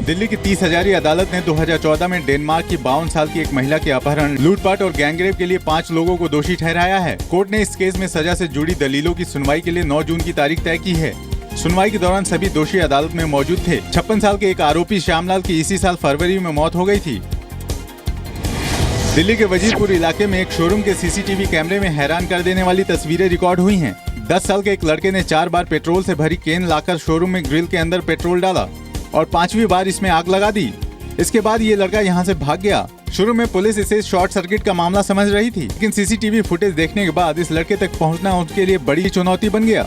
दिल्ली की 30,000 अदालत ने 2014 में डेनमार्क की 52 साल की एक महिला के अपहरण, लूटपाट और गैंगरेप के लिए 5 लोगों को दोषी ठहराया है। कोर्ट ने इस केस में सजा से जुड़ी दलीलों की सुनवाई के लिए 9 जून की तारीख तय की है। सुनवाई के दौरान सभी दोषी अदालत में मौजूद थे। 56 साल के एक आरोपी श्यामलाल की इसी साल फरवरी में मौत हो गई थी। दिल्ली के वजीरपुर इलाके में एक शोरूम के सीसीटीवी कैमरे में हैरान कर देने वाली तस्वीरें रिकॉर्ड हुई हैं। 10 साल के एक लड़के ने 4 बार पेट्रोल से भरी केन लाकर शोरूम में ग्रिल के अंदर पेट्रोल डाला और 5वीं बार इसमें आग लगा दी। इसके बाद ये लड़का यहाँ से भाग गया। शुरू में पुलिस इसे शॉर्ट सर्किट का मामला समझ रही थी, लेकिन सीसीटीवी फुटेज देखने के बाद इस लड़के तक पहुँचना उसके लिए बड़ी चुनौती बन गया।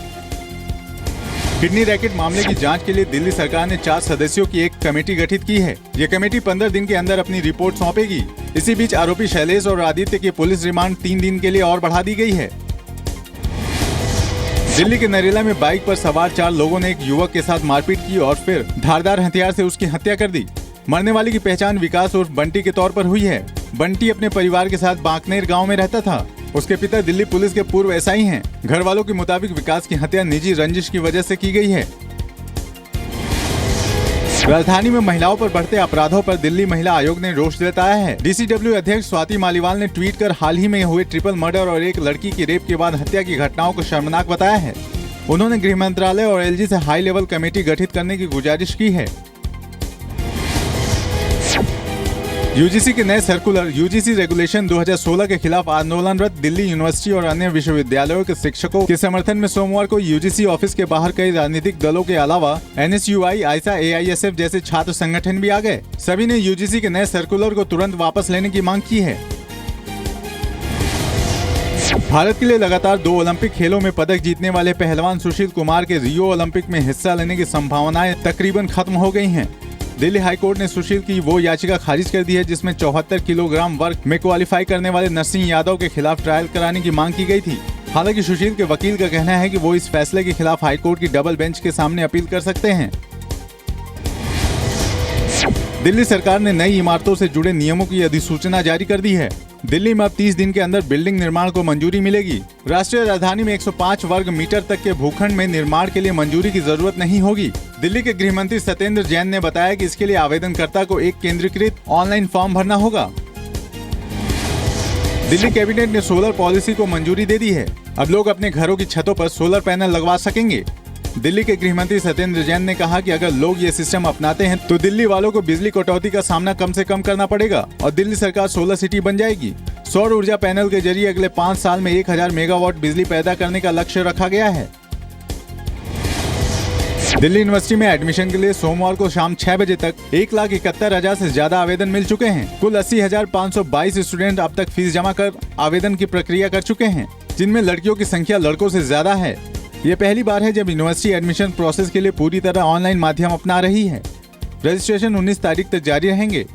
किडनी रैकेट मामले की जांच के लिए दिल्ली सरकार ने 4 सदस्यों की एक कमेटी गठित की है। ये कमेटी 15 दिन के अंदर अपनी रिपोर्ट सौंपेगी। इसी बीच आरोपी शैलेश और आदित्य की पुलिस रिमांड 3 दिन के लिए और बढ़ा दी गई है। दिल्ली के नरेला में बाइक पर सवार 4 लोगों ने एक युवक के साथ मारपीट की और फिर धारदार हथियार से उसकी हत्या कर दी। मरने वाले की पहचान विकास उर्फ बंटी के तौर पर हुई है। बंटी अपने परिवार के साथ बांकनेर गांव में रहता था। उसके पिता दिल्ली पुलिस के पूर्व एसआई हैं। घर वालों के मुताबिक विकास की हत्या निजी रंजिश की वजह से की गई है। राजधानी में महिलाओं पर बढ़ते अपराधों पर दिल्ली महिला आयोग ने रोष जताया है। डीसीडब्ल्यू अध्यक्ष स्वाति मालीवाल ने ट्वीट कर हाल ही में हुए ट्रिपल मर्डर और एक लड़की की रेप के बाद हत्या की घटनाओं को शर्मनाक बताया है। उन्होंने गृह मंत्रालय और एलजी से हाई लेवल कमेटी गठित करने की गुजारिश की है। यूजीसी के नए सर्कुलर यूजीसी रेगुलेशन 2016 के खिलाफ आंदोलनरत दिल्ली यूनिवर्सिटी और अन्य विश्वविद्यालयों के शिक्षकों के समर्थन में सोमवार को यूजीसी ऑफिस के बाहर कई राजनीतिक दलों के अलावा एनएसयूआई, आईसा, एआईएसएफ जैसे छात्र संगठन भी आ गए। सभी ने यूजीसी के नए सर्कुलर को तुरंत वापस लेने की मांग की है। भारत के लिए लगातार 2 ओलंपिक खेलों में पदक जीतने वाले पहलवान सुशील कुमार के रियो ओलंपिक में हिस्सा लेने की संभावनाएं तकरीबन खत्म हो गई हैं। दिल्ली हाईकोर्ट ने सुशील की वो याचिका खारिज कर दी है जिसमें 74 किलोग्राम वर्ग में क्वालिफाई करने वाले नरसिंह यादव के खिलाफ ट्रायल कराने की मांग की गई थी। हालांकि सुशील के वकील का कहना है कि वो इस फैसले के खिलाफ हाईकोर्ट की डबल बेंच के सामने अपील कर सकते हैं। दिल्ली सरकार ने नई इमारतों से जुड़े नियमों की अधिसूचना जारी कर दी है। दिल्ली में अब 30 दिन के अंदर बिल्डिंग निर्माण को मंजूरी मिलेगी। राष्ट्रीय राजधानी में 105 वर्ग मीटर तक के भूखंड में निर्माण के लिए मंजूरी की जरूरत नहीं होगी। दिल्ली के गृह मंत्री सत्येंद्र जैन ने बताया कि इसके लिए आवेदनकर्ता को एक केंद्रीकृत ऑनलाइन फॉर्म भरना होगा। दिल्ली कैबिनेट ने सोलर पॉलिसी को मंजूरी दे दी है। अब लोग अपने घरों की छतों पर सोलर पैनल लगवा सकेंगे। दिल्ली के गृह मंत्री सत्येंद्र जैन ने कहा कि अगर लोग ये सिस्टम अपनाते हैं तो दिल्ली वालों को बिजली कटौती का सामना कम से कम करना पड़ेगा और दिल्ली सरकार सोलर सिटी बन जाएगी। सौर ऊर्जा पैनल के जरिए अगले 5 साल में 1000 मेगावाट बिजली पैदा करने का लक्ष्य रखा गया है। दिल्ली यूनिवर्सिटी में एडमिशन के लिए सोमवार को शाम 6 बजे तक 1,71,000 से ज्यादा आवेदन मिल चुके हैं। कुल 80,522 स्टूडेंट अब तक फीस जमा कर आवेदन की प्रक्रिया कर चुके हैं, जिनमें लड़कियों की संख्या लड़कों से ज्यादा है। ये पहली बार है जब यूनिवर्सिटी एडमिशन प्रोसेस के लिए पूरी तरह ऑनलाइन माध्यम अपना रही है। रजिस्ट्रेशन 19 तारीख तक जारी रहेंगे।